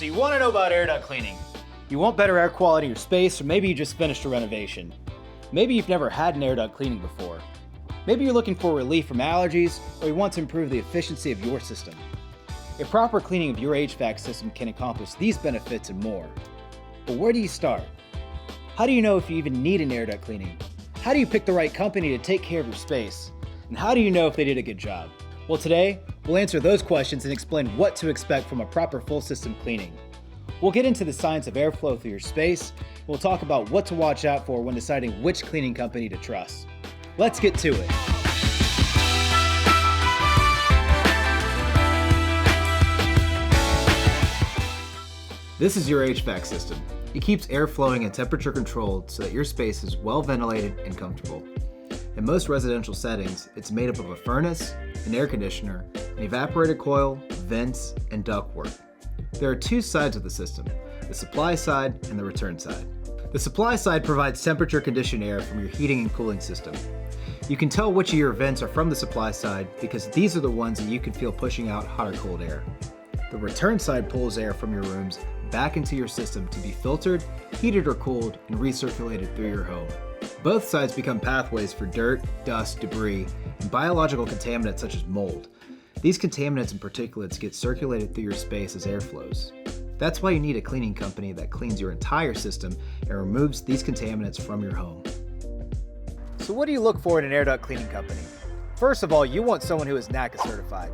So you want to know about air duct cleaning. You want better air quality in your space, or maybe you just finished a renovation. Maybe you've never had an air duct cleaning before. Maybe you're looking for relief from allergies, or you want to improve the efficiency of your system. A proper cleaning of your HVAC system can accomplish these benefits and more. But where do you start? How do you know if you even need an air duct cleaning? How do you pick the right company to take care of your space? And how do you know if they did a good job? Well, today, we'll answer those questions and explain what to expect from a proper full system cleaning. We'll get into the science of airflow through your space. We'll talk about what to watch out for when deciding which cleaning company to trust. Let's get to it. This is your HVAC system. It keeps air flowing and temperature controlled so that your space is well ventilated and comfortable. In most residential settings, it's made up of a furnace, an air conditioner, an evaporator coil, vents, and ductwork. There are two sides of the system, the supply side and the return side. The supply side provides temperature-conditioned air from your heating and cooling system. You can tell which of your vents are from the supply side because these are the ones that you can feel pushing out hot or cold air. The return side pulls air from your rooms back into your system to be filtered, heated or cooled, and recirculated through your home. Both sides become pathways for dirt, dust, debris, and biological contaminants such as mold. These contaminants and particulates get circulated through your space as air flows. That's why you need a cleaning company that cleans your entire system and removes these contaminants from your home. So what do you look for in an air duct cleaning company? First of all, you want someone who is NADCA certified.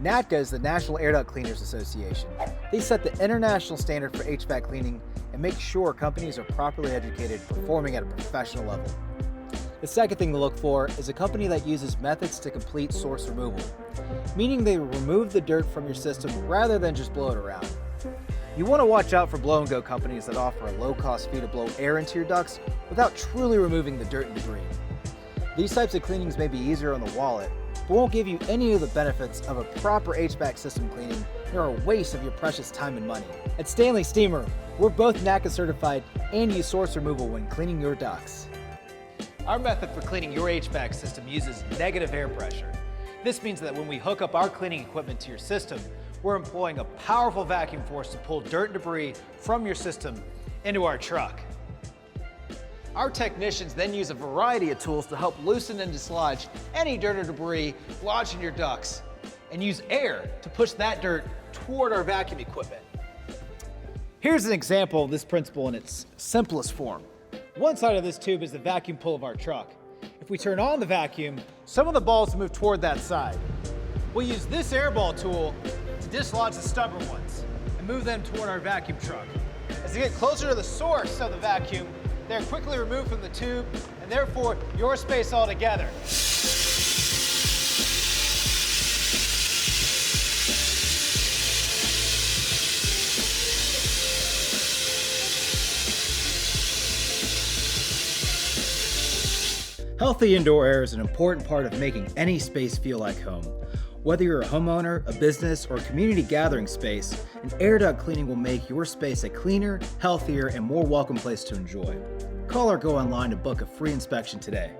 NADCA is the National Air Duct Cleaners Association. They set the international standard for HVAC cleaning and make sure companies are properly educated, performing at a professional level. The second thing to look for is a company that uses methods to complete source removal, meaning they remove the dirt from your system rather than just blow it around. You want to watch out for blow-and-go companies that offer a low-cost fee to blow air into your ducts without truly removing the dirt and debris. These types of cleanings may be easier on the wallet, but won't give you any of the benefits of a proper HVAC system cleaning. They're a waste of your precious time and money. At Stanley Steemer, we're both NADCA certified and use source removal when cleaning your ducts. Our method for cleaning your HVAC system uses negative air pressure. This means that when we hook up our cleaning equipment to your system, we're employing a powerful vacuum force to pull dirt and debris from your system into our truck. Our technicians then use a variety of tools to help loosen and dislodge any dirt or debris lodged in your ducts, and use air to push that dirt toward our vacuum equipment. Here's an example of this principle in its simplest form. One side of this tube is the vacuum pull of our truck. If we turn on the vacuum, some of the balls move toward that side. We'll use this airball tool to dislodge the stubborn ones and move them toward our vacuum truck. As they get closer to the source of the vacuum, they're quickly removed from the tube and therefore your space altogether. Healthy indoor air is an important part of making any space feel like home. Whether you're a homeowner, a business, or a community gathering space, an air duct cleaning will make your space a cleaner, healthier, and more welcome place to enjoy. Call or go online to book a free inspection today.